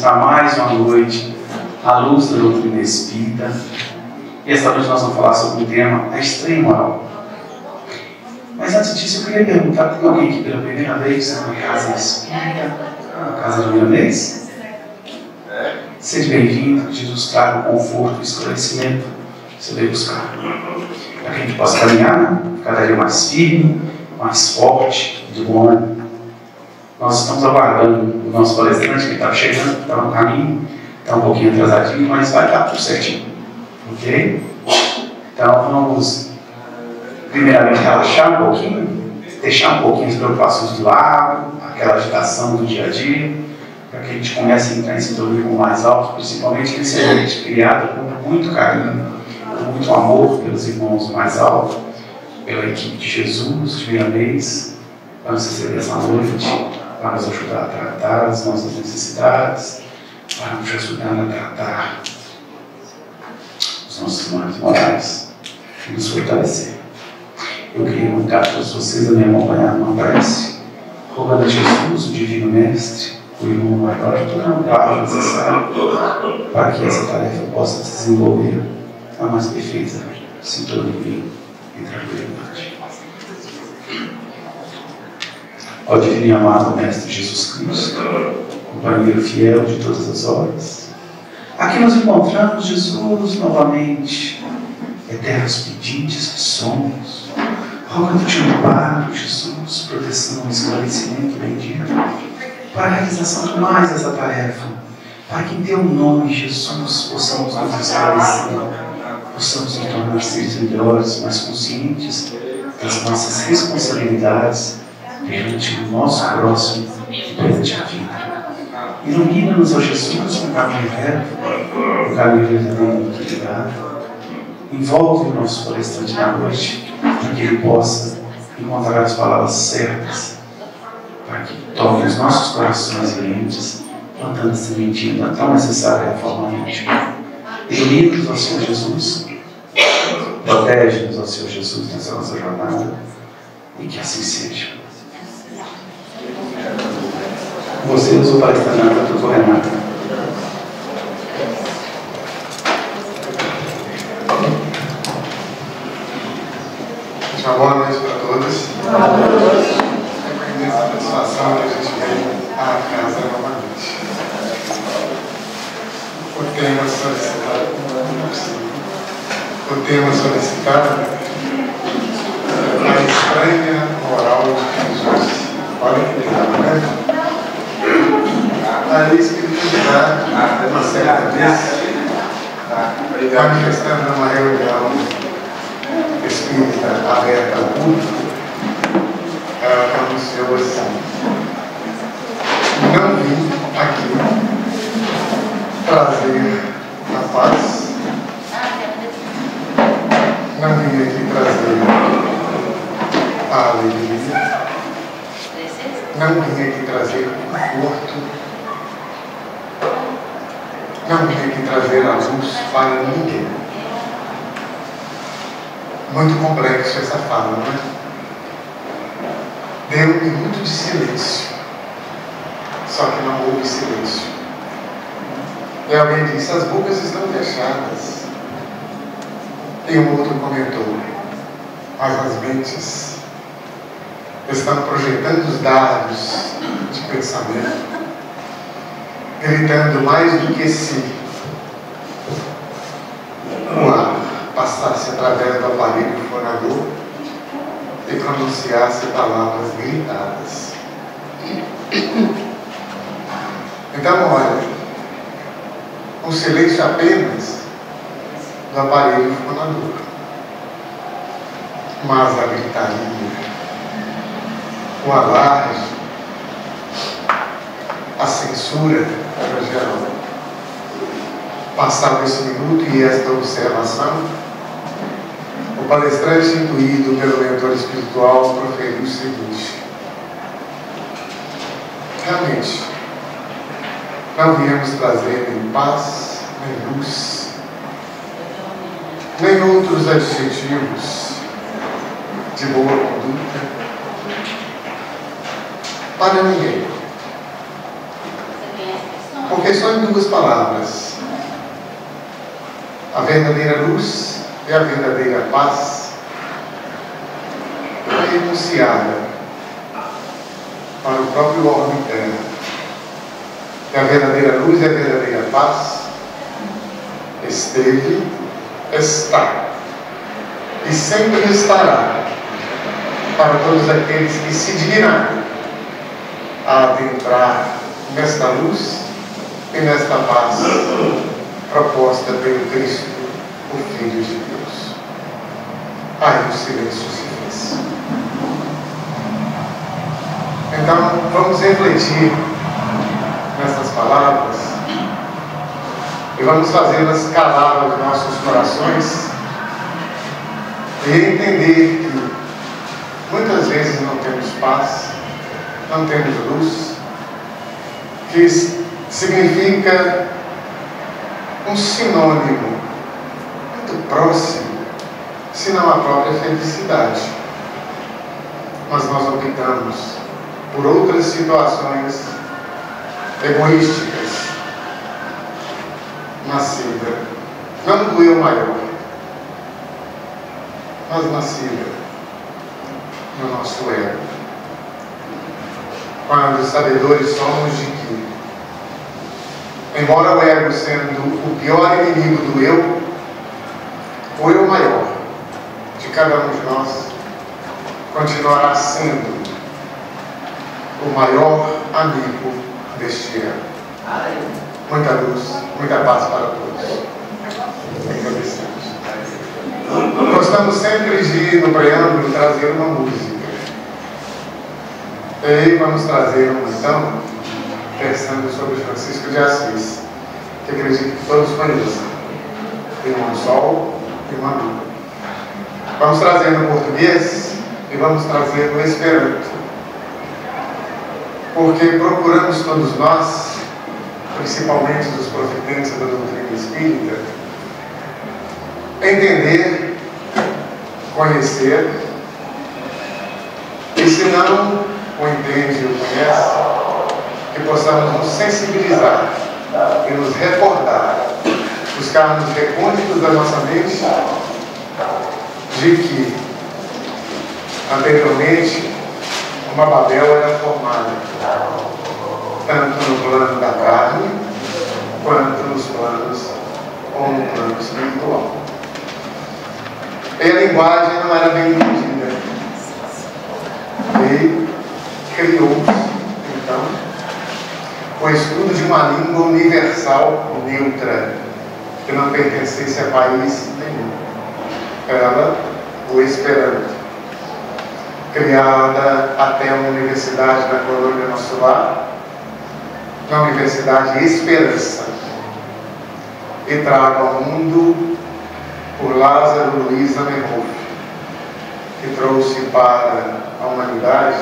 Para mais uma noite à luz da doutrina espírita. E esta noite nós vamos falar sobre um tema, a estranha moral. Mas antes disso eu queria perguntar, tem alguém aqui pela primeira vez na casa espírita, na casa de Milanês? Seja bem-vindo, que Jesus traga o conforto e o esclarecimento que você veio buscar. Para que a gente possa caminhar cada dia mais firme, mais forte, de bom ânimo. Nós estamos aguardando o nosso palestrante, que está chegando, está no caminho, está um pouquinho atrasadinho, mas vai estar tudo certinho. Ok? Então vamos, primeiramente, relaxar um pouquinho, deixar um pouquinho as preocupações de lado, aquela agitação do dia a dia, para que a gente comece a entrar em sintonia com o mais alto, principalmente nesse ambiente criado com muito carinho, com muito amor pelos irmãos mais altos, pela equipe de Jesus, de Milanês. Vamos receber essa noite, para nos ajudar a tratar as nossas necessidades, para nos ajudar a tratar os nossos males morais e nos fortalecer. Eu queria convidar a todos vocês a me acompanhar numa prece, rogando a Jesus, o Divino Mestre, o irmão maior, toda a amparo necessária para que essa tarefa possa se desenvolver a mais perfeita sintonia e tranquilidade. Ó divino e amado Mestre Jesus Cristo, companheiro fiel de todas as horas, aqui nos encontramos, Jesus, novamente, eternos pedintes que somos, rogando-te amparo, Jesus, proteção, esclarecimento bendito, para a realização de mais essa tarefa, para que em teu nome, Jesus, possamos nos esclarecer, possamos nos tornar seres melhores, mais conscientes das nossas responsabilidades perante o nosso próximo e perante a vida. Ilumina-nos, ó Jesus, no caminho reto, no caminho verdadeiro e equilibrado. Envolve o nosso palestrante na noite, para que ele possa encontrar as palavras certas, para que toque os nossos corações e mentes, plantando a sementinha tão necessária à forma íntima. Ilumina-nos, ó Senhor Jesus, protege-nos, ó Senhor Jesus, nessa nossa jornada, e que assim seja. Você usa o palestrante na doutora Renata. Uma boa noite para todos. É com imensa satisfação que a gente vem à casa novamente. O tema solicitado é a estranha moral de Jesus. Olha que legal, né? A espiritualidade, uma certa vez, manifestando numa reunião espírita aberta ao público, ela anunciou assim: não vim aqui trazer a paz, não vim aqui trazer a alegria, não vim aqui trazer conforto, não vim aqui trazer a luz para ninguém. Muito complexo essa fala, não é? Deu um minuto de silêncio, só que não houve silêncio. E alguém disse: as bocas estão fechadas. E um outro comentou: mas as mentes estão projetando os dados de pensamento, gritando mais do que se o ar passasse através do aparelho fonador e pronunciasse palavras gritadas. Então, olha, um silêncio apenas do aparelho fonador, mas a gritaria, o alarde, a censura era geral. Passado esse minuto e esta observação, o palestrante, intuído pelo mentor espiritual, proferiu o seguinte: realmente, não viemos trazer nem paz, nem luz, nem outros adjetivos de boa conduta para ninguém. Porque só em duas palavras, a verdadeira luz e a verdadeira paz, é enunciada para o próprio órgão interno. E a verdadeira luz e a verdadeira paz esteve, está e sempre estará para todos aqueles que se dignarem a adentrar nesta luz e nesta paz proposta pelo Cristo, o Filho de Deus. Aí o silêncio se fez. Então, vamos refletir nessas palavras e vamos fazê-las calar aos nossos corações e entender que muitas vezes não temos paz, não temos luz, que significa um sinônimo muito próximo, se não a própria felicidade. Mas nós optamos por outras situações egoísticas, nascida não do eu maior, mas nascida no nosso ego. Quando sabedores somos de que, embora o ego sendo o pior inimigo do eu, o eu maior de cada um de nós continuará sendo o maior amigo deste ego. Muita luz, muita paz para todos. Agradecemos. Gostamos sempre de, no preâmbulo, trazer uma música. E vamos trazer então, pensando sobre Francisco de Assis, que acredito que todos conheçam. Irmão Sol e Irmã Lua. Vamos trazer no português e vamos trazer no esperanto. Porque procuramos todos nós, principalmente dos profetantes da doutrina espírita, entender, conhecer, e se não o entende ou conhece, que possamos nos sensibilizar e nos recordar, buscar nos recônditos da nossa mente de que anteriormente uma Babel era formada tanto no plano da carne quanto nos planos ou no plano espiritual. E a linguagem não era bem entendida. E criou-se, então, o estudo de uma língua universal neutra, que não pertencesse a país nenhum. Ela, o Esperanto, criada até uma universidade na colônia Nosso Lar, na Universidade Esperança, e traga ao mundo por Lázaro Luiz Amenhof, que trouxe para a humanidade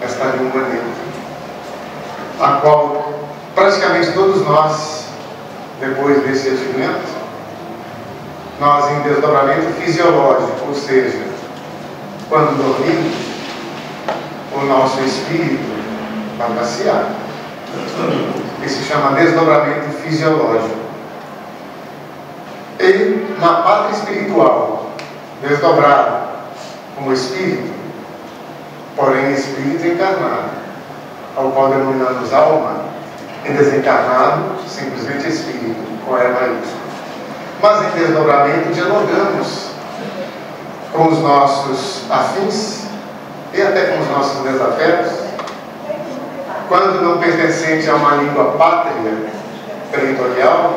esta língua neutra, a qual praticamente todos nós, depois desse advento, nós em desdobramento fisiológico, ou seja, quando dormimos, o nosso espírito vai passear. Isso se chama desdobramento fisiológico. E na pátria espiritual, desdobrado como espírito, porém espírito encarnado, ao qual denominamos alma, e desencarnado, simplesmente espírito, com E maiúsculo. Mas em desdobramento dialogamos com os nossos afins e até com os nossos desafetos, quando não pertencente a uma língua pátria territorial,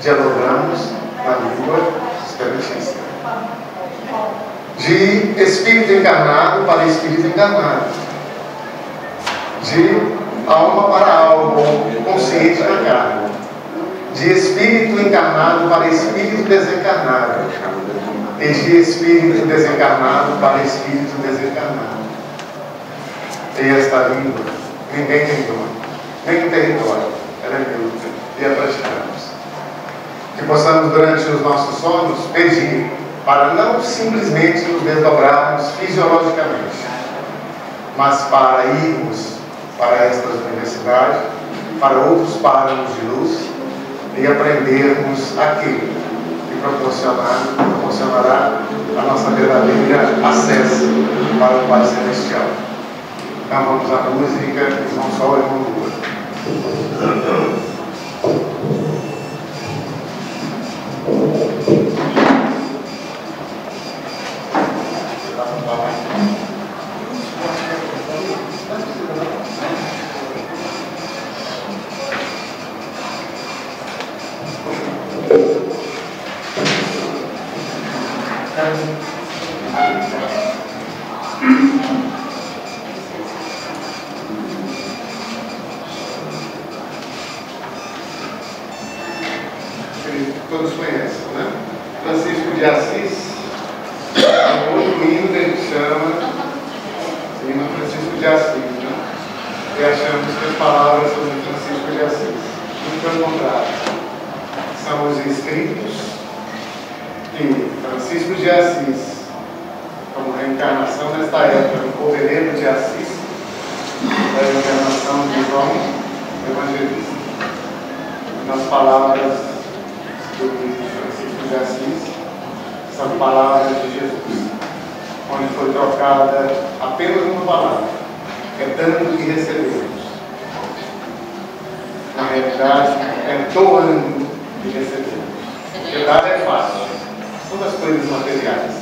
dialogamos na língua esperantista. De espírito encarnado para espírito encarnado, de alma para alma, consciente na carne, de espírito encarnado para espírito desencarnado, e de espírito desencarnado para espírito desencarnado. E esta língua, ninguém tem dono, nem um território, ela é neutra, e a praticamos. Que possamos, durante os nossos sonos, pedir para não simplesmente nos desdobrarmos fisiologicamente, mas para irmos para estas universidades, para outros páramos de luz, e aprendermos aquilo que proporcionará a nossa verdadeira acesso para o Pai Celestial. Então vamos à música, Irmão Sol e Irmã Lua. Todos conhecem, né? Francisco de Assis, é um outro hino que a gente chama hino Francisco de Assis, né? E achamos que as palavras sobre Francisco de Assis, muito pelo contrário, são os escritos que Francisco de Assis, como reencarnação nesta época do Povereiro de Assis, da reencarnação de João Evangelista. Nas palavras do Francisco de Assis, são palavras de Jesus, onde foi trocada apenas uma palavra: é dando que recebemos. Na realidade, é doando que recebemos. Porque dar é fácil, são das coisas materiais,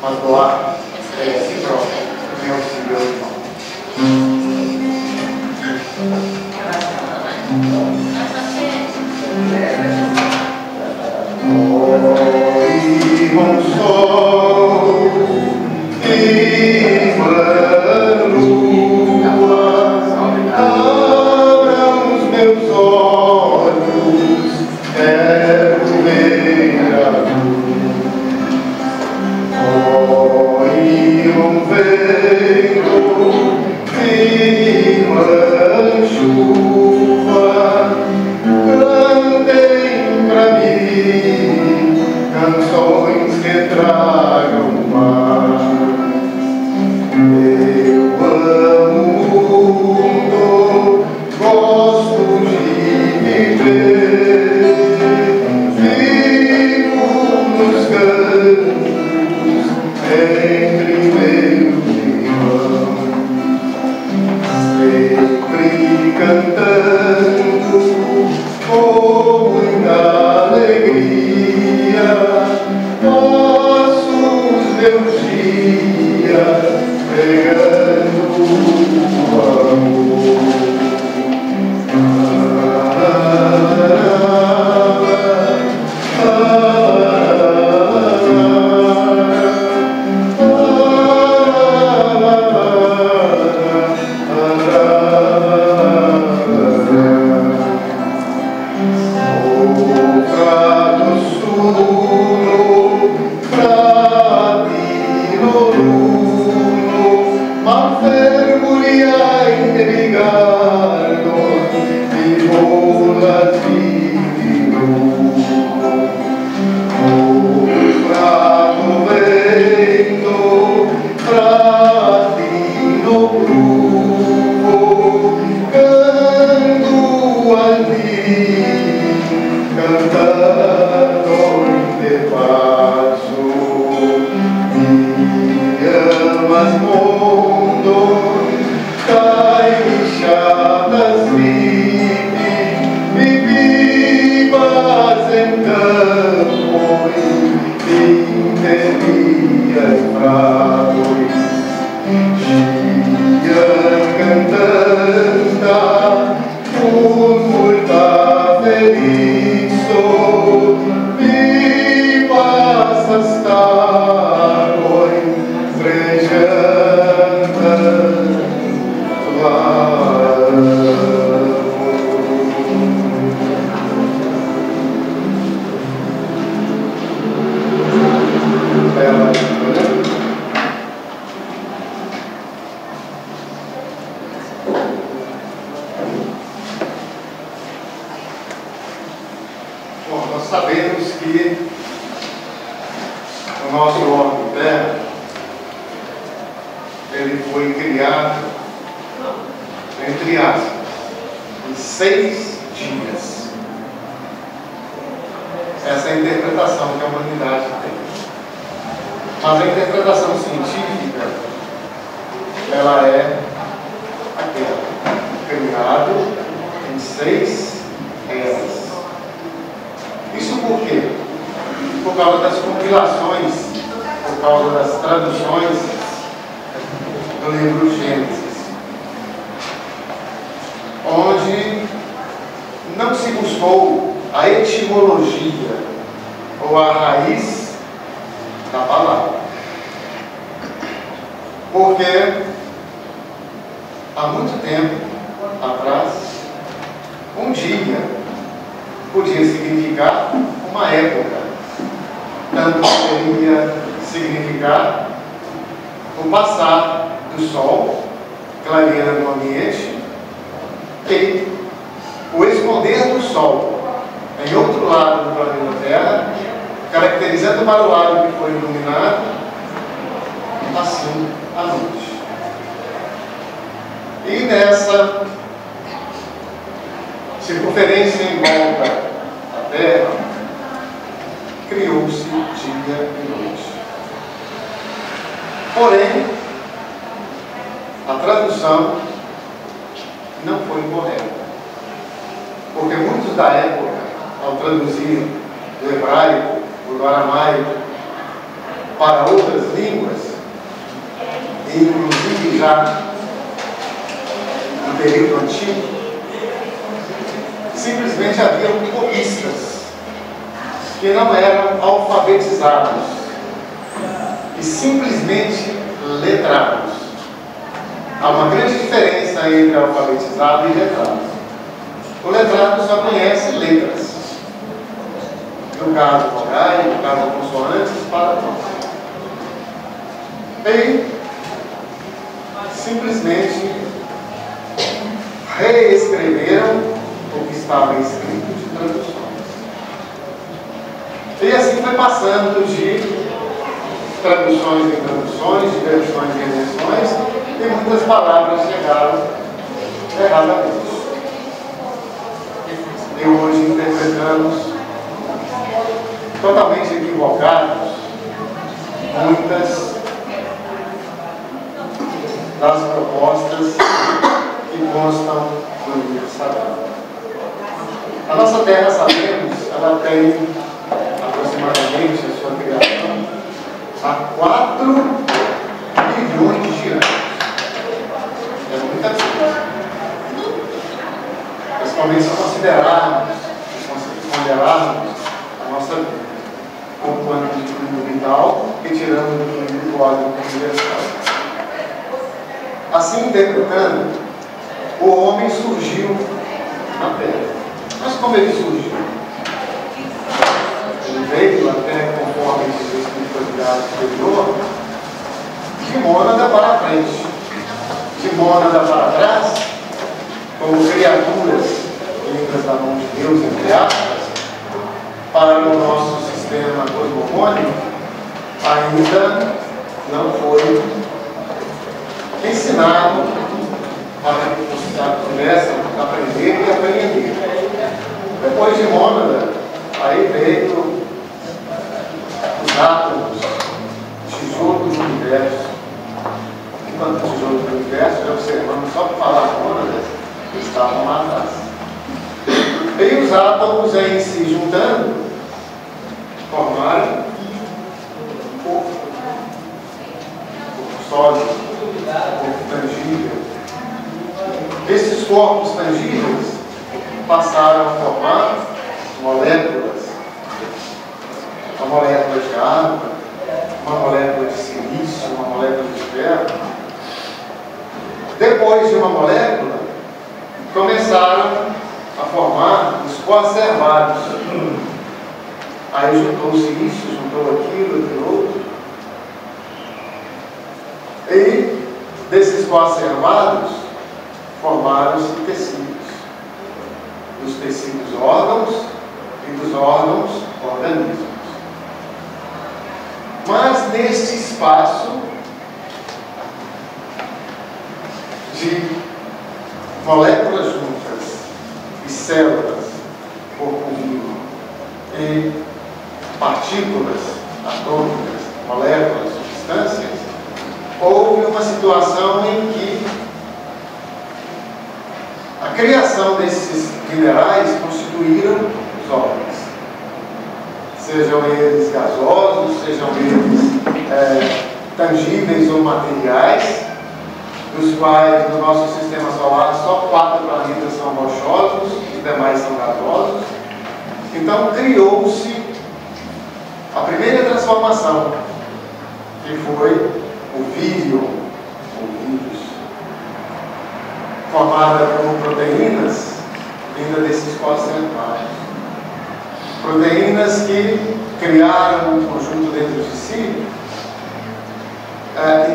mas doar é si próprio, é auxílio ao irmão. Irmão Sol, irmã simplesmente reescreveram o que estava escrito de traduções. E assim foi passando de traduções em traduções, de versões em versões, e muitas palavras chegaram erradamente. E hoje interpretamos totalmente equivocados muitas das propostas que constam no livro sagrado. A nossa terra, sabemos, ela tem aproximadamente a sua criação há 4 bilhões de anos. É muita coisa. Principalmente se considerarmos a nossa vida como um ano vital, retirando do individual universal. Assim, interpretando, o homem surgiu na Terra. Mas como ele surgiu? Ele veio até, conforme diz a espiritualidade superior, de mônada para frente, de mônada para trás, como criaturas vindas da mão de Deus, entre aspas, para o nosso sistema cosmogônico, ainda não foi ensinado para que os pudessem aprender e aprender. Depois de mônada, aí veio os átomos, tijolos do universo. Enquanto tijolos do universo, já observamos só para falar mônadas, que estavam lá atrás. E os átomos em se juntando, formaram um corpo sólido, um corpo tangível. Esses corpos tangíveis passaram a formar moléculas, uma molécula de água, uma molécula de silício, uma molécula de ferro. Depois de uma molécula, começaram a formar os coacervados. Aí juntou-se isso, juntou aquilo outro. E desses coacervados formaram-se tecidos. Dos tecidos, órgãos, e dos órgãos, organismos. Mas neste espaço de moléculas juntas e células, corpo vivo, e partículas atômicas, moléculas, substâncias, houve uma situação em que a criação desses minerais constituíram os órgãos. Sejam eles gasosos, sejam eles tangíveis ou materiais, dos quais no nosso sistema solar só 4 planetas são rochosos, os demais são gasosos. Então criou-se a primeira transformação, que foi o vírus, formada por proteínas vindas desses coacervados. Proteínas que criaram um conjunto dentro de si,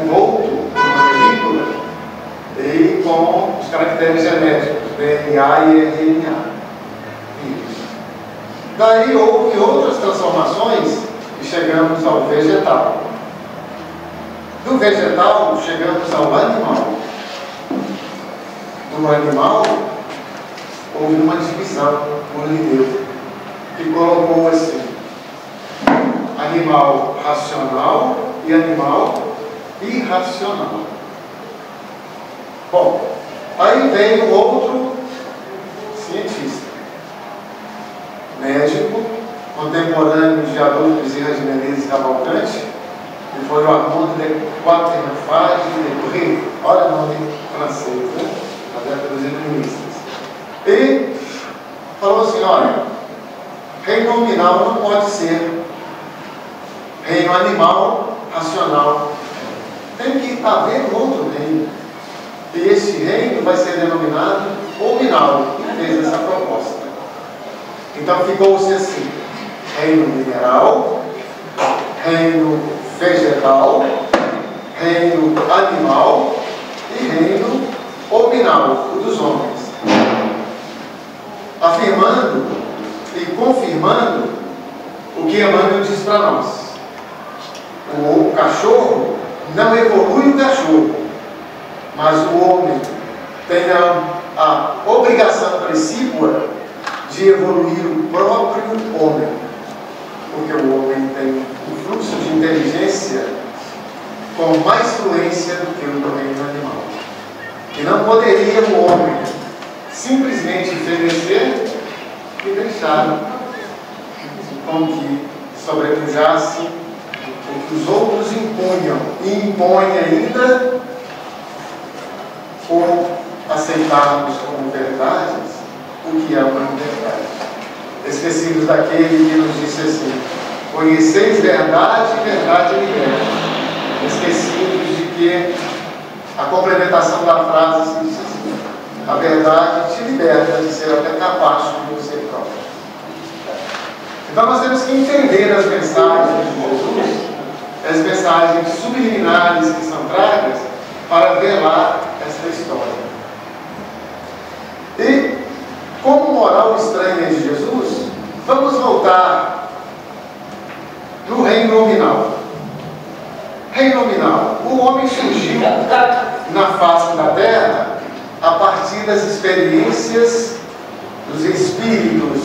envolto numa película e com os caracteres genéticos, DNA e RNA. Daí houve outras transformações e chegamos ao vegetal. Do vegetal chegamos ao animal. Do animal houve uma divisão por Linneu, que colocou assim: animal racional e animal irracional. Bom, aí veio outro cientista, médico, contemporâneo de Adolfo Bezerra de Menezes Cavalcante, que foi o Armand de Quatrefages de Brie, olha o nome francês, né? Da década dos iluministas. E falou assim: olha, reino nominal não pode ser reino animal racional. Tem que haver outro reino. E esse reino vai ser denominado nominal. E fez essa proposta. Então ficou-se assim: reino mineral, reino vegetal, reino animal e animal, o dos homens, afirmando e confirmando o que Emmanuel diz para nós. O cachorro não evolui o cachorro, mas o homem tem a obrigação precípua de evoluir o próprio homem, porque o homem tem um fluxo de inteligência com mais fluência do que o do reino animal. E não poderia o homem simplesmente envelhecer e deixar com que sobrepujasse o que os outros impunham, e impõem ainda, por aceitarmos como verdades o que é uma verdade. Esquecidos daquele que nos disse assim: conheceis verdade, verdade liberta. Esquecidos de que a complementação da frase se diz assim: a verdade te liberta de ser até capaz de você próprio. Então nós temos que entender as mensagens de Jesus, as mensagens subliminares que são tragas para velar esta história. E, como moral estranha de Jesus, vamos voltar no reino nominal. Reino nominal. O homem surgiu na face da terra a partir das experiências dos espíritos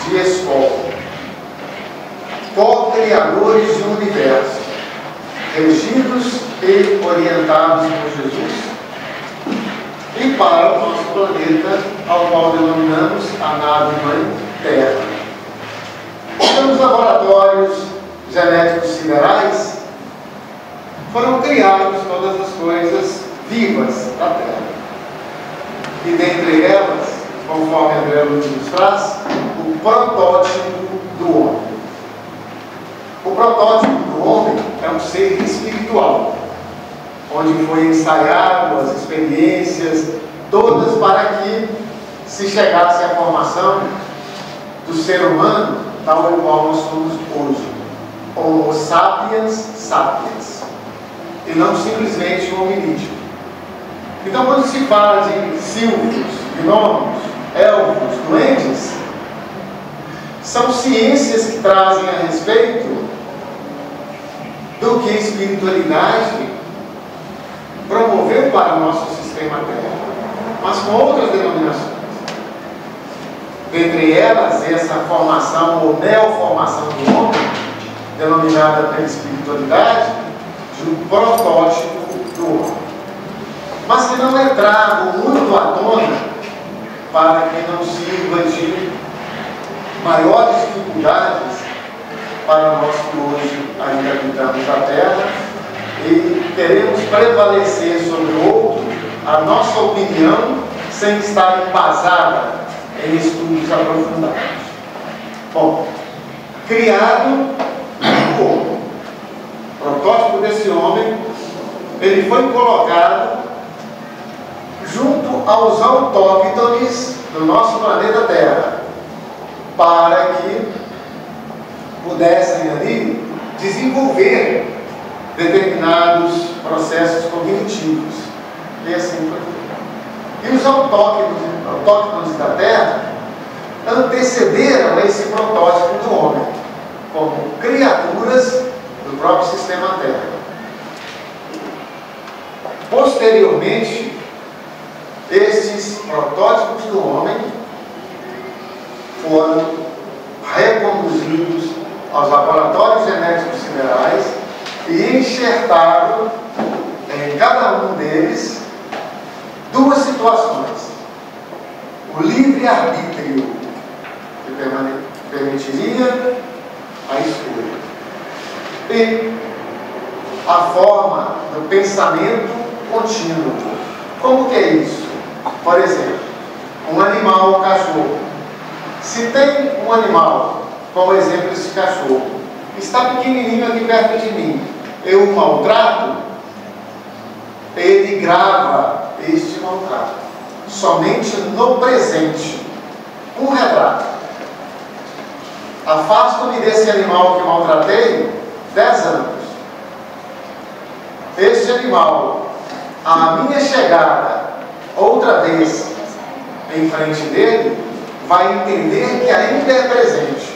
de escola, co-criadores de um universo, regidos e orientados por Jesus, e para o nosso planeta, ao qual denominamos a nave-mãe Terra. Então, os laboratórios genéticos siderais foram criados todas as coisas vivas da Terra. E dentre elas, conforme André Luiz nos traz, o protótipo do homem. O protótipo do homem é um ser espiritual, onde foi ensaiado as experiências todas para que se chegasse à formação do ser humano tal qual nós somos hoje, Homo sapiens sapiens, e não simplesmente um hominídeo. Então, quando se fala de silvos, gnomos, elfos, duendes, são ciências que trazem a respeito do que a espiritualidade promoveu para o nosso sistema Terra, mas com outras denominações. Dentre elas, essa formação ou neoformação do homem, denominada pela espiritualidade, de um protótipo do homem. Mas que não é trago muito à tona para que não sirva de maiores dificuldades para nós que hoje ainda habitamos a Terra e queremos prevalecer sobre o outro a nossa opinião sem estar embasada em estudos aprofundados. Bom, criado o homem, o protótipo desse homem, ele foi colocado junto aos autóctones do nosso planeta Terra, para que pudessem ali desenvolver determinados processos cognitivos. E assim foi. E os autóctones da Terra antecederam esse protótipo do homem, como criaturas do próprio sistema Terra. Posteriormente, estes protótipos do homem foram reconduzidos aos laboratórios genéticos siderais e enxertaram em cada um deles duas situações: o livre-arbítrio, que permitiria a escolha, e a forma do pensamento contínuo. Como que é isso? Por exemplo, um animal, um cachorro. Se tem um animal, como exemplo esse cachorro, está pequenininho aqui perto de mim, eu o maltrato, ele grava este maltrato somente no presente. Um retrato: afasto-me desse animal que maltratei 10 anos. Este animal, à minha chegada, outra vez em frente dele, vai entender que ainda é presente.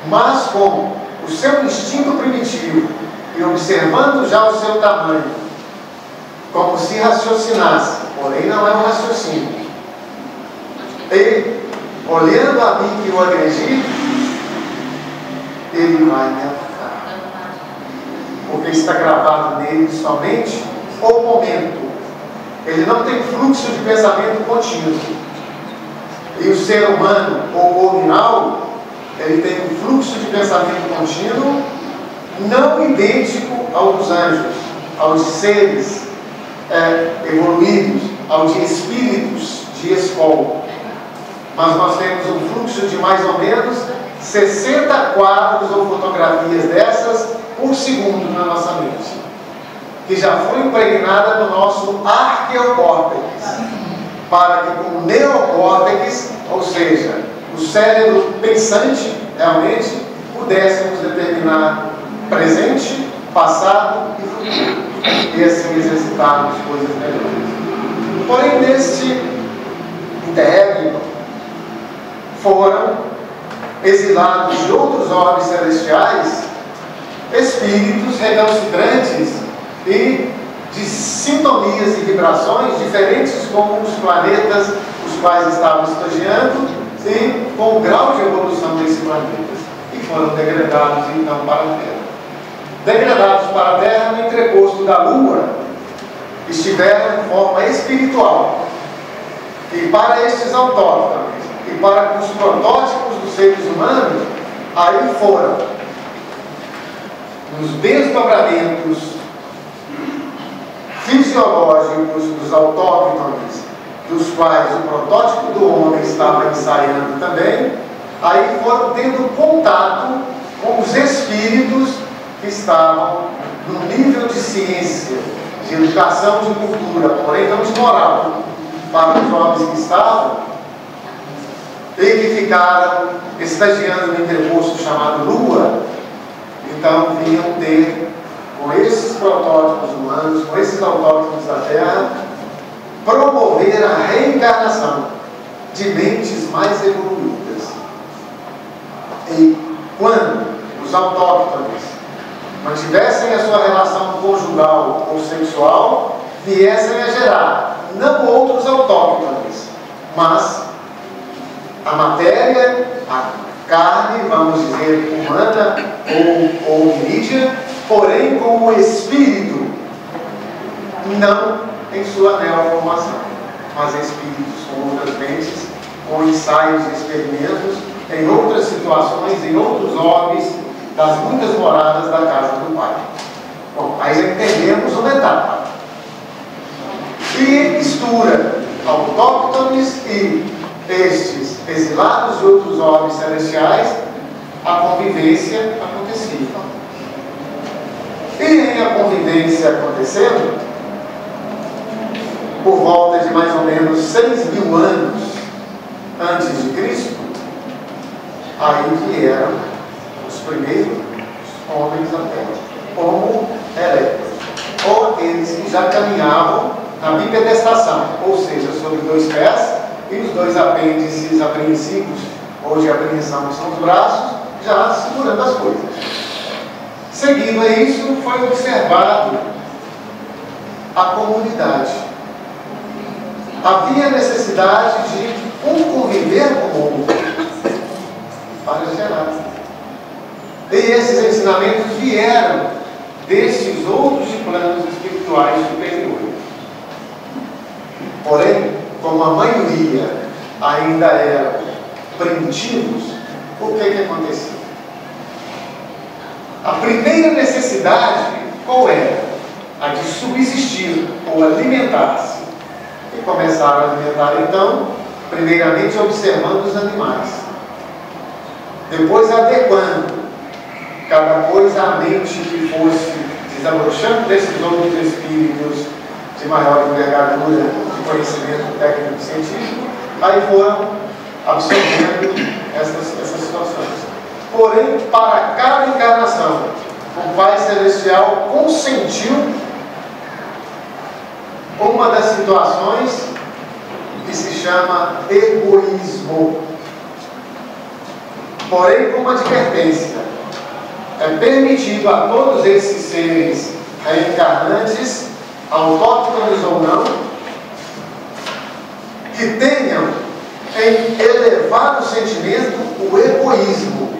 Mas com o seu instinto primitivo e observando já o seu tamanho, como se raciocinasse, porém não é um raciocínio. Ele, olhando a mim que o agredi, ele vai me atacar. Porque está gravado nele somente o momento. Ele não tem fluxo de pensamento contínuo. E o ser humano, ou nominal, ele tem um fluxo de pensamento contínuo não idêntico ao dos anjos, aos seres evoluídos, aos de espíritos de escola. Mas nós temos um fluxo de mais ou menos 60 quadros ou fotografias dessas por segundo na nossa mente, que já foi impregnada no nosso arqueocórtex, para que com o neocórtex, ou seja, o cérebro pensante, realmente pudéssemos determinar presente, passado e futuro, e assim exercitarmos coisas melhores. Porém, neste interregno foram exilados de outros orbes celestiais espíritos recalcitrantes e de sintonias e vibrações diferentes com os planetas os quais estavam estagiando e com o grau de evolução desses planetas, e foram degradados então para a Terra. Degradados para a Terra, no entreposto da Lua, estiveram em forma espiritual. E para estes autóctones e para os protótipos dos seres humanos, aí foram nos desdobramentos fisiológicos dos autóctones, dos quais o protótipo do homem estava ensaiando também, aí foram tendo contato com os espíritos que estavam no nível de ciência, de educação, de cultura, porém não de moral, para os homens que estavam e que ficaram estagiando no entreposto chamado Lua. Então vinham ter, com esses protótipos humanos, com esses autóctones da Terra, promover a reencarnação de mentes mais evoluídas. E quando os autóctones mantivessem a sua relação conjugal ou sexual, viessem a gerar não outros autóctones, mas a matéria, a carne, vamos dizer, humana ou mídia, porém com o espírito, não em sua neoformação, mas espíritos com outras mentes, com ensaios e experimentos, em outras situações, em outros orbes, das muitas moradas da casa do Pai. Bom, aí já entendemos uma etapa. E mistura autóctones e estes exilados de outros orbes celestiais, a convivência acontecia. E em a convivência acontecendo, por volta de mais ou menos 6.000 anos antes de Cristo, aí vieram os primeiros homens da Terra, Homo erectus, ou aqueles que já caminhavam na bipedestação, ou seja, sobre 2 pés, e os 2 apêndices apreensivos, ou de apreensão, que são os braços, já segurando as coisas. Seguindo a isso, foi observado a comunidade. Havia necessidade de um conviver com o outro para gerar. E esses ensinamentos vieram destes outros planos espirituais superiores. Porém, como a maioria ainda eram primitivos, o que acontecia? A primeira necessidade, qual era? A de subsistir ou alimentar-se. E começaram a alimentar, então, primeiramente observando os animais. Depois adequando cada coisa à mente que fosse desabrochando desses outros espíritos de maior envergadura de conhecimento técnico científico, aí foram absorvendo essas situações. Porém, para cada encarnação, o Pai Celestial consentiu uma das situações que se chama egoísmo. Porém, com uma advertência: é permitido a todos esses seres reencarnantes, autóctones ou não, que tenham em elevado sentimento o egoísmo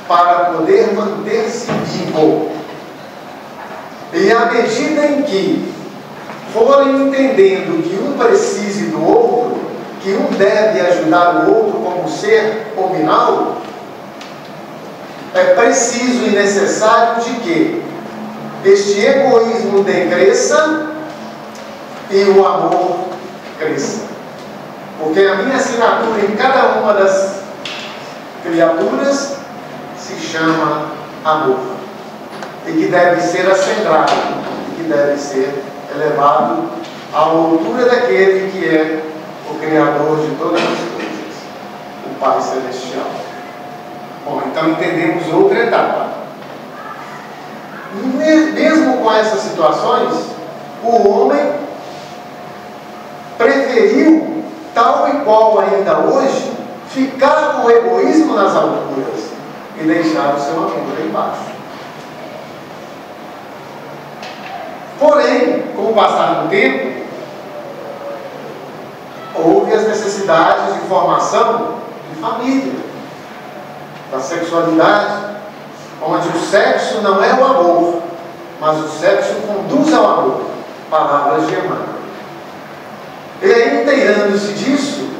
para poder manter-se vivo. E à medida em que forem entendendo que um precise do outro, que um deve ajudar o outro como ser nominal, é preciso e necessário de que este egoísmo decresça e o amor cresça. Porque a minha assinatura em cada uma das criaturas se chama amor. E que deve ser acendrado, e que deve ser elevado à altura daquele que é o Criador de todas as coisas, o Pai Celestial. Bom, então entendemos outra etapa. Mesmo com essas situações, o homem preferiu, tal e qual ainda hoje, ficar com o egoísmo nas alturas e deixar o seu amigo lá embaixo. Porém, com o passar do tempo, houve as necessidades de formação de família, da sexualidade, onde o sexo não é o amor, mas o sexo conduz ao amor. Palavras de Emmanuel. E aí, inteirando-se disso,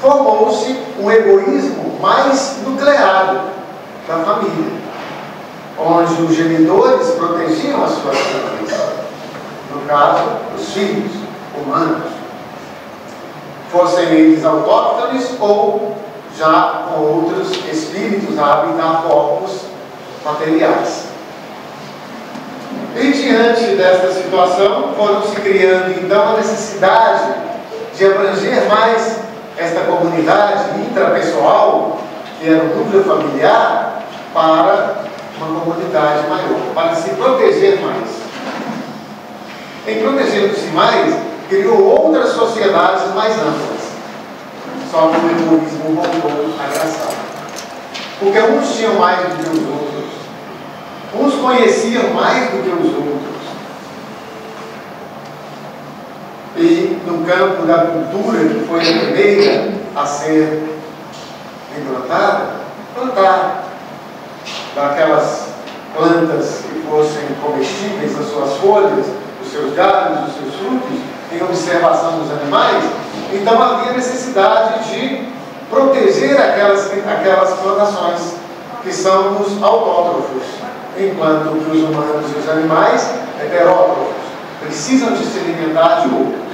formou-se um egoísmo mais nucleado da família, onde os genitores protegiam as suas crianças, no caso, os filhos humanos, fossem eles autóctones ou já com outros espíritos a habitar corpos materiais. E diante desta situação, foram se criando então a necessidade de abranger mais esta comunidade intrapessoal, que era o núcleo familiar, para uma comunidade maior, para se proteger mais. Em protegendo-se mais, criou outras sociedades mais amplas. Só que o egoísmo voltou a agraçar. Porque uns tinham mais do que os outros. Uns conheciam mais do que os outros. E no campo da cultura, que foi a primeira a ser implantada, plantar daquelas plantas que fossem comestíveis, as suas folhas, os seus galhos, os seus frutos, em observação dos animais. Então havia necessidade de proteger aquelas plantações que são os autótrofos, enquanto que os humanos e os animais, heterótrofos, precisam de se alimentar de outros.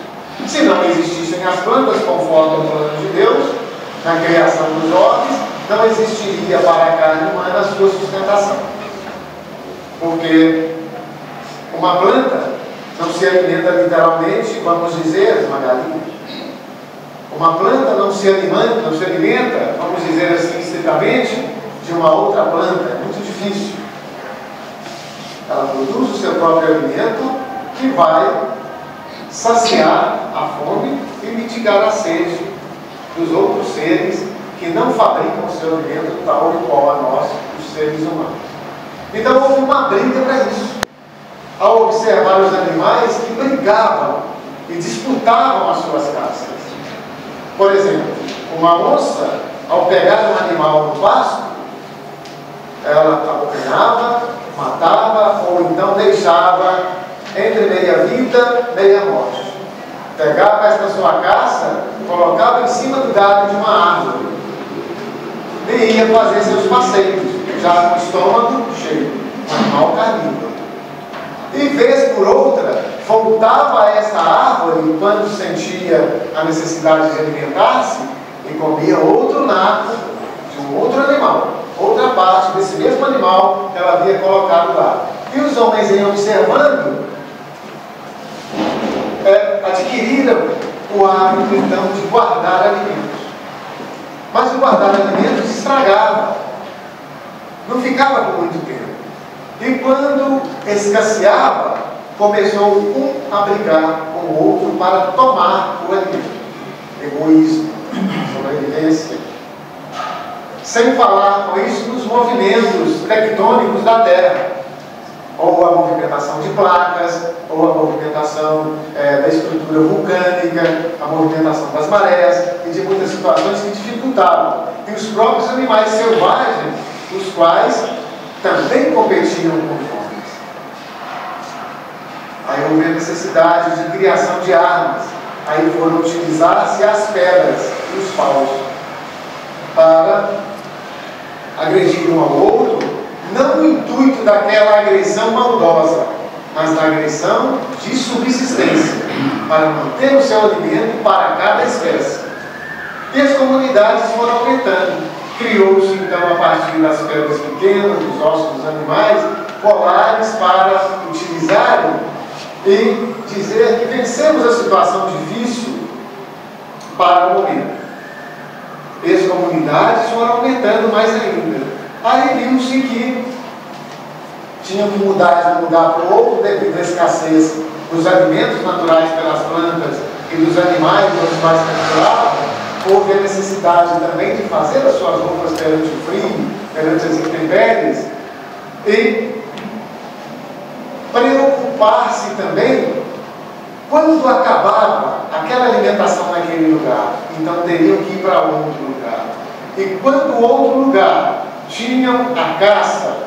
Se não existissem as plantas conforme o plano de Deus, na criação dos homens, não existiria para a carne humana a sua sustentação. Porque uma planta não se alimenta literalmente, vamos dizer, uma galinha. Uma planta não se alimenta, vamos dizer assim, estritamente, de uma outra planta. É muito difícil. Ela produz o seu próprio alimento, que vai saciar a fome e mitigar a sede dos outros seres que não fabricam o seu alimento tal e qual a nós, os seres humanos. Então houve uma briga para isso. Ao observar os animais que brigavam e disputavam as suas caças. Por exemplo, uma onça, ao pegar um animal no pasto, ela abocanhava, matava ou então deixava entre meia vida, meia morte. Pegava esta sua caça, colocava em cima do galho de uma árvore e ia fazer seus passeios, já com o estômago cheio, um animal carnívoro. E vez por outra, voltava a essa árvore quando sentia a necessidade de alimentar-se e comia outro naco de um outro animal, outra parte desse mesmo animal que ela havia colocado lá. E os homens iam observando, adquiriram o hábito então de guardar alimentos. Mas o guardar alimentos estragava, não ficava por muito tempo. E quando escasseava, começou um a brigar com o outro para tomar o alimento. Egoísmo, sobrevivência. Sem falar com isso nos movimentos tectônicos da Terra, ou a movimentação de placas, ou a movimentação da estrutura vulcânica, a movimentação das marés e de muitas situações que dificultavam. E os próprios animais selvagens, os quais também competiam com os homens. Aí houve a necessidade de criação de armas. Aí foram utilizar-se as pedras e os paus para agredir um ao outro, não no intuito daquela agressão maldosa, mas da agressão de subsistência, para manter o seu alimento para cada espécie. E as comunidades foram aumentando. Criou-se então, a partir das pedras pequenas, dos ossos dos animais, colares para utilizarem e dizer que vencemos a situação difícil para o momento. E as comunidades foram aumentando mais ainda. Aí viu-se que tinham que mudar de um lugar para o outro devido à escassez dos alimentos naturais pelas plantas e dos animais dos quais capturavam. Houve a necessidade também de fazer as suas roupas perante o frio, perante as intempéries, e preocupar-se também quando acabava aquela alimentação naquele lugar. Então teriam que ir para outro lugar. E quando o outro lugar tinham a caça,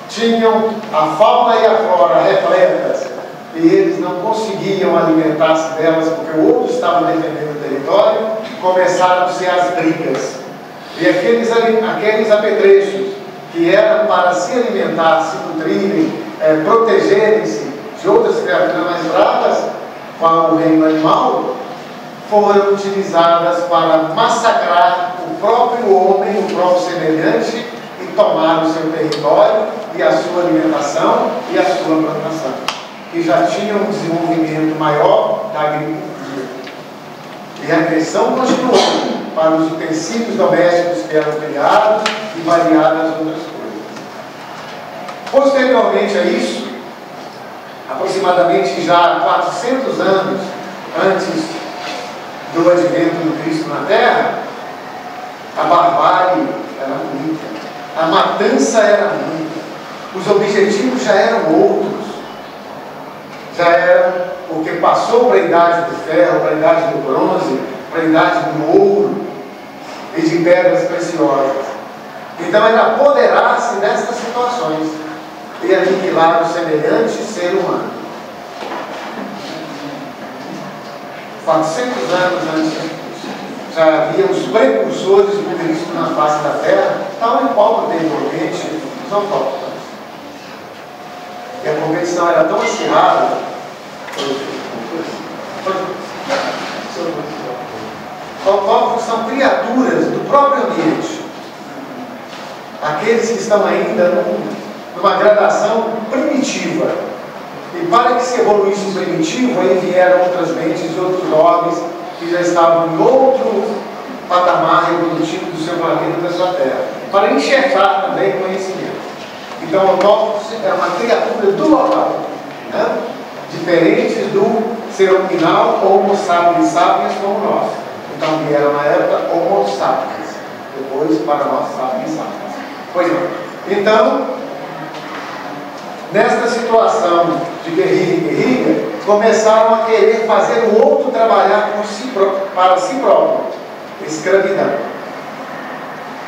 tinham a fauna e a flora repletas, e eles não conseguiam alimentar-se delas porque o outro estava defendendo o território, começaram-se as brigas. E aqueles apetrechos que eram para se alimentar, se nutrirem, protegerem-se de outras criaturas mais bravas, como o reino animal, foram utilizadas para massacrar o próprio homem, o próprio semelhante, e tomar o seu território e a sua alimentação e a sua plantação, que já tinham um desenvolvimento maior da agricultura. E a agressão continuou para os utensílios domésticos que eram criados e variadas outras coisas. Posteriormente a isso, aproximadamente já 400 anos antes do advento do Cristo na Terra, a barbárie era muita, a matança era muita, os objetivos já eram outros, já era porque passou para a idade do ferro, para a idade do bronze, para a idade do ouro e de pedras preciosas. Então era apoderar-se destas situações e aniquilar o semelhante ser humano. 400 anos antes de Cristo, já havia os precursores do Cristo na face da terra, tal e qual anteriormente os autóctones. E a competição era tão acirrada. Autóctones são criaturas do próprio ambiente, aqueles que estão ainda numa gradação primitiva. E para que se evoluísse o primitivo, aí vieram outras mentes e outros homens que já estavam em outro patamar evolutivo do seu planeta, da sua Terra, para enxergar também conhecimento. Então, o autóctone é uma criatura do local, né? Diferentes do ser nominal Homo sapiens sapiens como nós. Então vieram na época Homo sapiens, depois para nós sapiens sapiens. Pois não. Então, nesta situação de guerrilha e guerrilha, começaram a querer fazer o outro trabalhar para si próprio. Escravidão.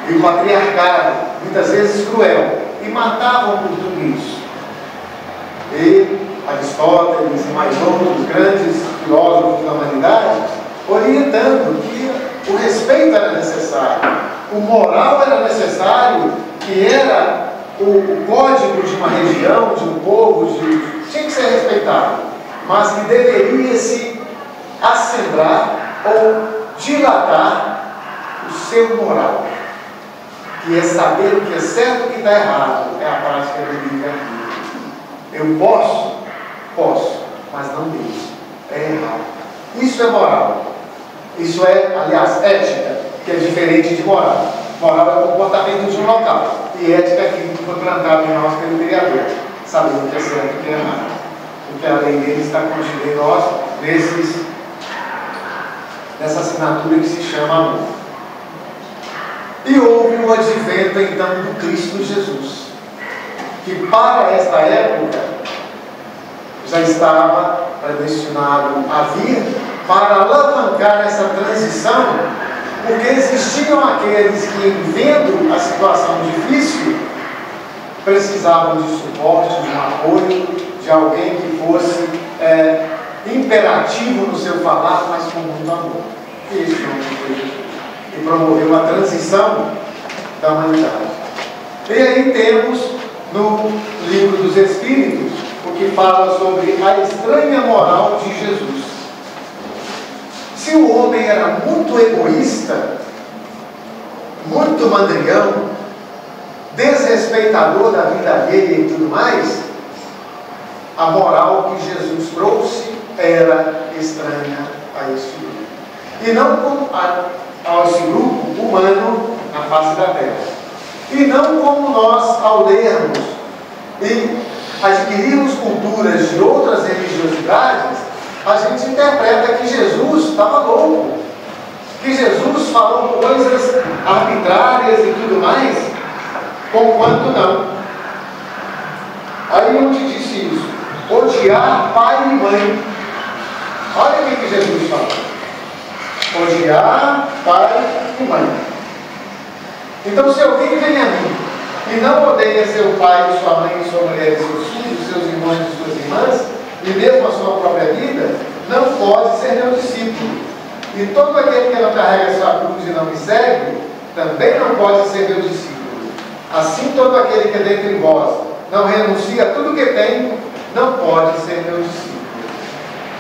E o patriarcado, muitas vezes cruel, e matavam por tudo isso. E Aristóteles e mais outros grandes filósofos da humanidade, orientando que o respeito era necessário, o moral era necessário, que era o código de uma região, de um povo, tinha que ser respeitado, mas que deveria se acendrar ou dilatar o seu moral, que é saber o que é certo e o que está errado, é a prática do livre-arbítrio. Eu posso, mas não devo. É errado. Isso é moral. Isso é, aliás, ética, que é diferente de moral. Moral é o comportamento de um local. E ética é aquilo que foi plantado em nós pelo Criador, sabendo o que é certo e o que é errado. Porque a lei dele está contida em nós dessa assinatura que se chama amor. E houve o advento então do Cristo Jesus, que para esta época já estava predestinado a vir para alavancar essa transição, porque existiam aqueles que, vendo a situação difícil, precisavam de suporte, de um apoio, de alguém que fosse imperativo no seu falar, mas com muito amor. E esse homem foi Jesus, e promoveu a transição da humanidade. E aí temos no Livro dos Espíritos o que fala sobre a estranha moral de Jesus. Se o homem era muito egoísta, muito mandrião, desrespeitador da vida alheia e tudo mais, a moral que Jesus trouxe era estranha a este grupo. E não a esse grupo humano na face da terra. E não como nós, ao lermos e adquirirmos culturas de outras religiosidades, a gente interpreta que Jesus estava louco, que Jesus falou coisas arbitrárias e tudo mais, conquanto não. Aí onde disse isso? Odiar pai e mãe. Olha o que Jesus falou. Odiar pai e mãe. Então, se alguém vem a mim e não odeia seu pai, sua mãe, sua mulher, seus filhos, seus irmãos e suas irmãs, e mesmo a sua própria vida, não pode ser meu discípulo. E todo aquele que não carrega sua cruz e não me segue, também não pode ser meu discípulo. Assim, todo aquele que dentre vós não renuncia a tudo que tem, não pode ser meu discípulo.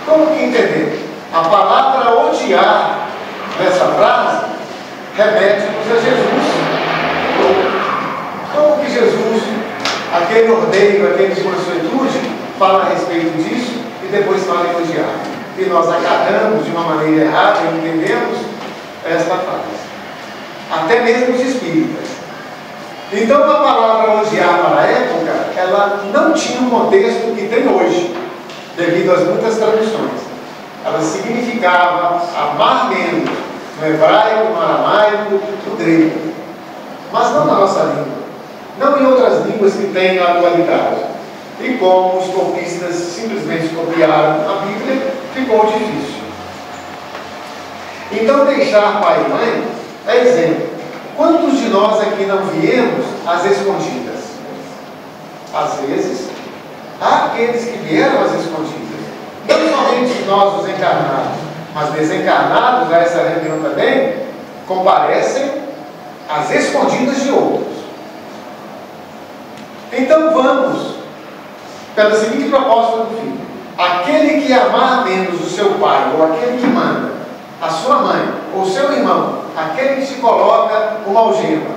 Como que entender? A palavra odiar nessa frase remete-nos a Jesus. Como que Jesus, aquele ordeiro, aquele de mansuetude, fala a respeito disso e depois fala em odiar? E nós agarramos de uma maneira errada e entendemos esta frase. Até mesmo os espíritas. Então a palavra odiar para a época, ela não tinha o contexto que tem hoje, devido às muitas traduções. Ela significava amar menos, no hebraico, no aramaico, no grego. Mas não na nossa língua. Não em outras línguas que têm na atualidade. E como os copistas simplesmente copiaram a Bíblia, ficou difícil. Então deixar pai e mãe é exemplo. Quantos de nós aqui não viemos às escondidas? Às vezes, há aqueles que vieram às escondidas. Não somente nós, os encarnados, mas desencarnados a essa reunião também, comparecem às escondidas de outros. Então vamos, pela seguinte proposta do filho: aquele que amar menos o seu pai, ou aquele que manda, a sua mãe, ou seu irmão, aquele que se coloca uma algema.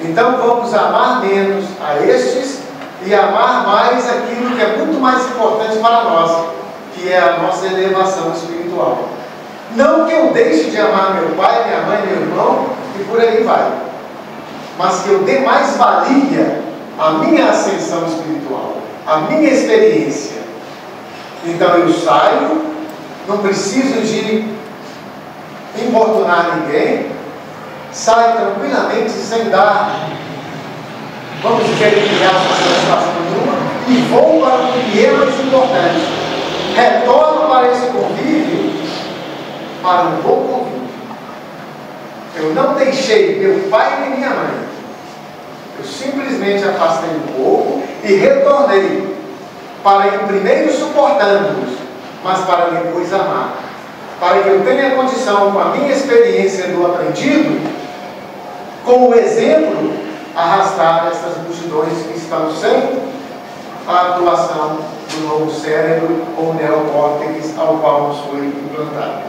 Então vamos amar menos a estes e amar mais aquilo que é muito mais importante para nós, que é a nossa elevação espiritual. Não que eu deixe de amar meu pai, minha mãe, meu irmão, e por aí vai, mas que eu dê mais valia à minha ascensão espiritual, à minha experiência. Então eu saio, não preciso de importunar ninguém, saio tranquilamente, sem dar, vamos dizer, satisfação nenhuma, e vou para o que é mais importante. Retorno para esse convívio, para um bom convívio. Eu não deixei meu pai nem minha mãe. Eu simplesmente afastei um pouco e retornei para ir primeiro suportando-os, mas para depois amar. Para que eu tenha condição, com a minha experiência do aprendido, com o exemplo, arrastar essas multidões que estão sem a atuação do novo cérebro ou neocórtex ao qual nos foi implantado.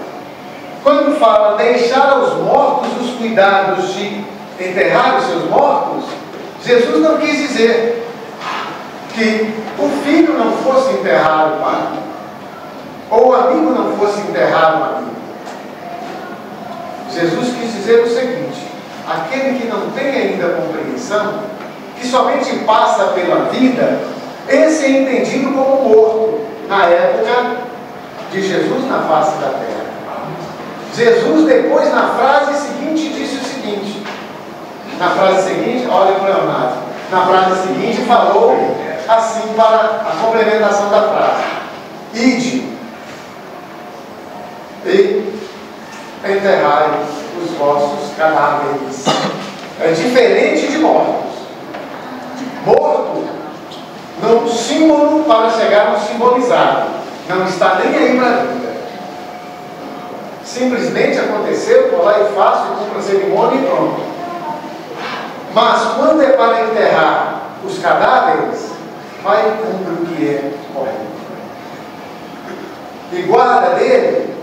Quando fala deixar aos mortos os cuidados de enterrar os seus mortos, Jesus não quis dizer que o filho não fosse enterrar o pai, ou o amigo não fosse enterrar o amigo. Jesus quis dizer o seguinte: aquele que não tem ainda compreensão, que somente passa pela vida, esse é entendido como morto. Na época de Jesus na face da terra. Jesus, depois, na frase seguinte, disse o seguinte. Na frase seguinte, olha para o Leonardo. Na frase seguinte, falou assim para a complementação da frase: ide e enterrai os vossos cadáveres. É diferente de mortos. Morto, não símbolo para chegar no simbolizado. Não está nem aí para a vida. Simplesmente aconteceu, vou lá e faço, e cumpro a cerimônia e pronto. Mas quando é para enterrar os cadáveres, vai e cumpre o que é correto. E guarda dele,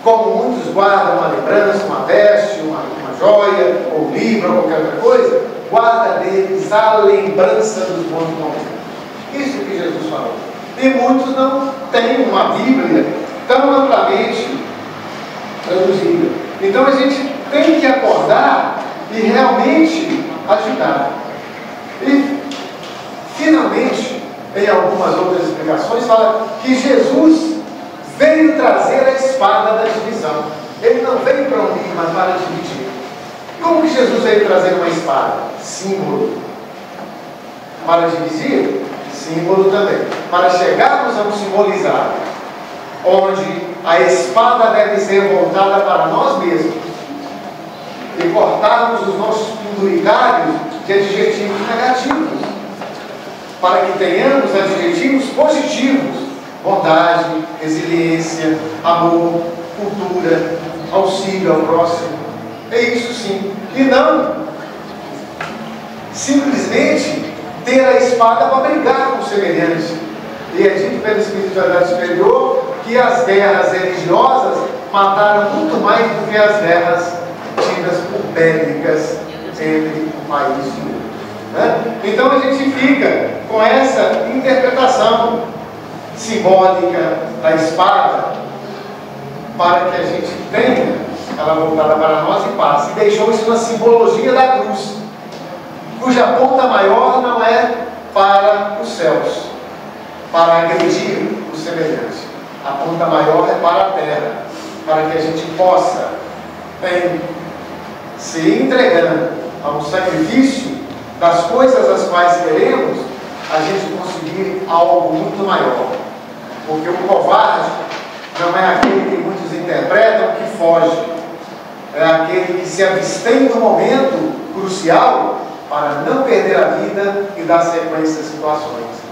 como muitos guardam uma lembrança, uma veste, uma joia, ou um livro, ou qualquer outra coisa, guarda deles a lembrança dos bons momentos. Isso que Jesus falou. E muitos não têm uma Bíblia tão amplamente traduzida. Então a gente tem que acordar e realmente ajudar. E, finalmente, em algumas outras explicações, fala que Jesus veio trazer a espada da divisão. Ele não veio para unir, mas para dividir. Como que Jesus veio trazer uma espada? Símbolo. Para dividir? Símbolo também. Para chegarmos a um simbolizado, onde a espada deve ser voltada para nós mesmos e cortarmos os nossos penduricários de adjetivos negativos, para que tenhamos adjetivos positivos: bondade, resiliência, amor, cultura, auxílio ao próximo. É isso sim. E não simplesmente ter a espada para brigar com o semelhante. E é dito pela espiritualidade superior que as guerras religiosas mataram muito mais do que as guerras tidas por bélicas entre um país e outro. Né? Então a gente fica com essa interpretação simbólica da espada, para que a gente tenha ela voltada para nós e passe. E deixou isso na simbologia da cruz, cuja ponta maior não é para os céus, para agredir o semelhante. A ponta maior é para a terra, para que a gente possa, se entregando a um sacrifício das coisas as quais queremos, a gente conseguir algo muito maior. Porque o covarde não é aquele que muitos interpretam que foge, é aquele que se abstém no momento crucial para não perder a vida e dar sequência às situações.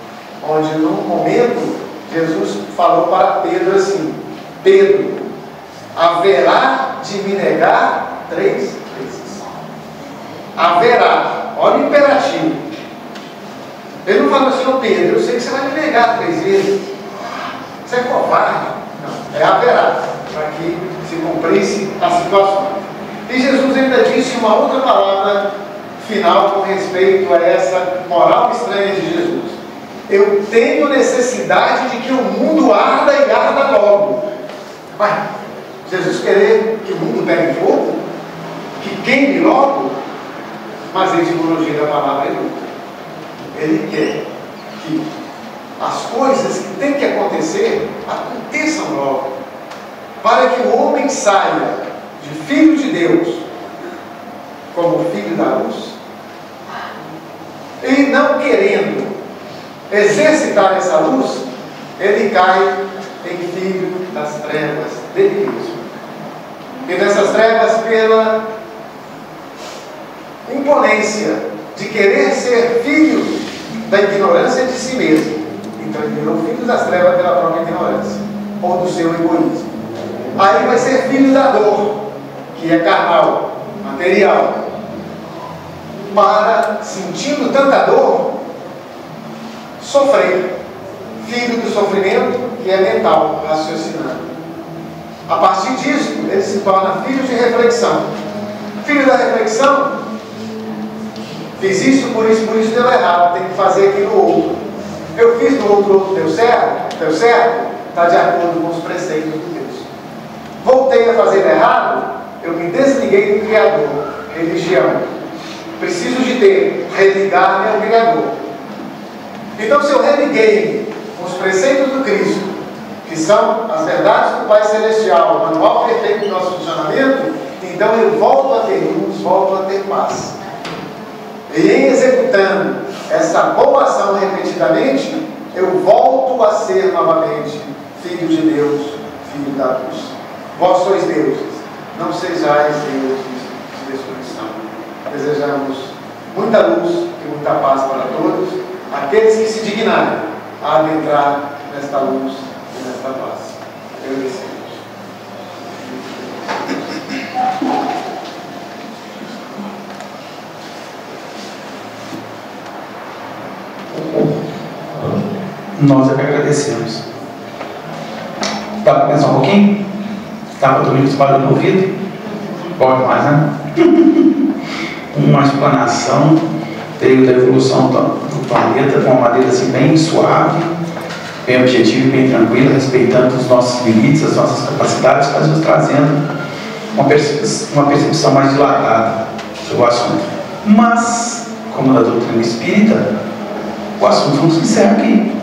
Onde num momento Jesus falou para Pedro assim: Pedro, haverá de me negar 3 vezes. Haverá, olha o imperativo. Ele não falou assim: ô Pedro, eu sei que você vai me negar 3 vezes. Você é covarde. Não, é haverá, para que se cumprisse a situação. E Jesus ainda disse uma outra palavra final com respeito a essa moral estranha de Jesus: eu tenho necessidade de que o mundo arda e arda logo. Mas Jesus querer que o mundo pegue fogo, que queime logo? Mas a etimologia da palavra é outra. Ele quer que as coisas que têm que acontecer aconteçam logo, para que o homem saia de filho de Deus como filho da luz, e não querendo exercitar essa luz, ele cai em filho das trevas dele mesmo. E nessas trevas, pela imponência de querer ser filho da ignorância de si mesmo, então ele virou filho das trevas pela própria ignorância ou do seu egoísmo. Aí vai ser filho da dor, que é carnal, material, para, sentindo tanta dor, sofrer. Filho do sofrimento, que é mental, raciocinando. A partir disso, ele se torna filho de reflexão. Filho da reflexão: fiz isso, por isso deu errado, tem que fazer aquilo outro. Eu fiz no outro deu certo, está de acordo com os preceitos de Deus. Voltei a fazer errado, eu me desliguei do Criador. Religião: preciso de Deus, religar-me ao Criador. Então, se eu religuei com os preceitos do Cristo, que são as verdades do Pai Celestial, o manual perfeito do nosso funcionamento, então eu volto a ter luz, volto a ter paz. E em executando essa boa ação repetidamente, eu volto a ser novamente filho de Deus, filho da luz. Vós sois deuses, não sejais deuses de destruição. Desejamos muita luz e muita paz para todos, aqueles que se dignarem a adentrar nesta luz e nesta paz. Agradecemos. Nós é que agradecemos. Dá para pensar um pouquinho? Dá para dormir com os barulhos no ouvido? Pode mais, né? Uma explanação veio da evolução do planeta com uma maneira assim bem suave, bem objetiva e bem tranquila, respeitando os nossos limites, as nossas capacidades, mas nos trazendo uma percepção mais dilatada sobre o assunto. Mas, como na doutrina espírita, o assunto não se encerra aqui.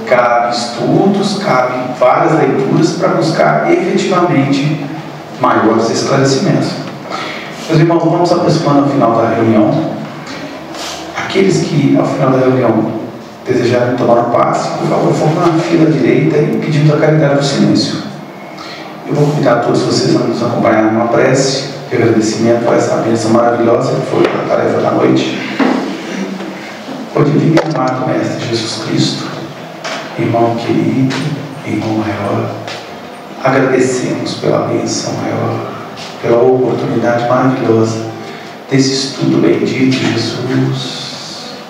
Cabe estudos, cabe várias leituras para buscar efetivamente maiores esclarecimentos. Meus irmãos, vamos aproximando ao final da reunião. Aqueles que ao final da reunião desejarem tomar um passe, por favor, formem na fila direita e pedindo a caridade do silêncio. Eu vou convidar todos vocês a nos acompanhar numa prece de agradecimento por essa bênção maravilhosa que foi a tarefa da noite. O divino e amado Mestre Jesus Cristo, irmão querido, irmão maior, agradecemos pela bênção maior, pela oportunidade maravilhosa desse estudo bendito, Jesus,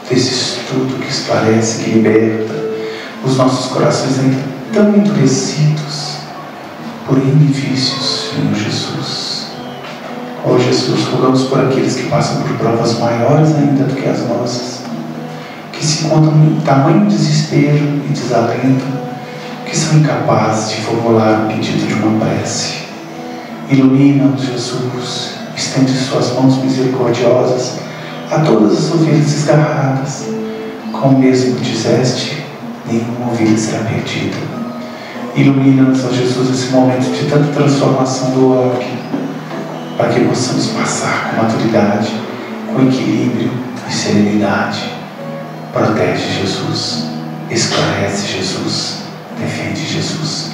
desse estudo que esclarece, que liberta os nossos corações ainda tão endurecidos por N vícios, Senhor Jesus. Ó Jesus, rogamos por aqueles que passam por provas maiores ainda do que as nossas, que se encontram em tamanho desespero e desalento, que são incapazes de formular o pedido de uma prece. Ilumina-nos, Jesus, estende suas mãos misericordiosas a todas as ovelhas desgarradas. Como mesmo disseste, nenhuma ovelha será perdida. Ilumina-nos, ó Jesus, esse momento de tanta transformação do orbe, para que possamos passar com maturidade, com equilíbrio e serenidade. Protege, Jesus, esclarece, Jesus, defende, Jesus,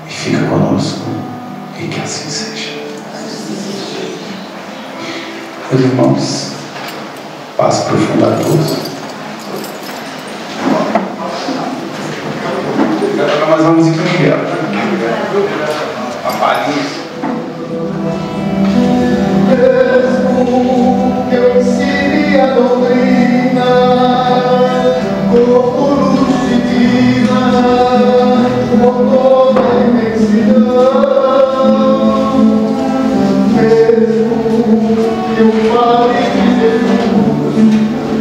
e fica conosco, e que assim seja. Meus irmãos, paz profunda a todos. Nós vamos equilibrar a palhinha. Mesmo que eu ensine a doutrina, corpo luz divina, com toda a imensidão. Mesmo que eu fale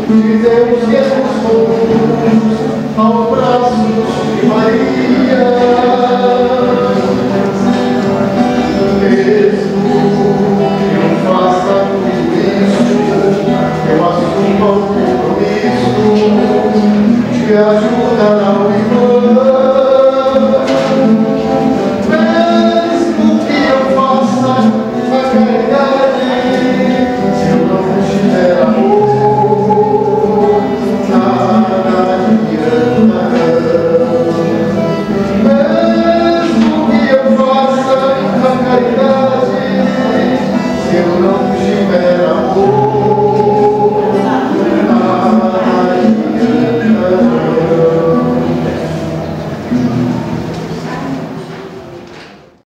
de Deus que é nos conduz aos braços de Maria. Mesmo que eu faça tudo isso, eu assumo o compromisso de ajudar ao irmão. Mesmo que eu faça a caridade, se eu não tiver amor, nada adianta. Mesmo que eu faça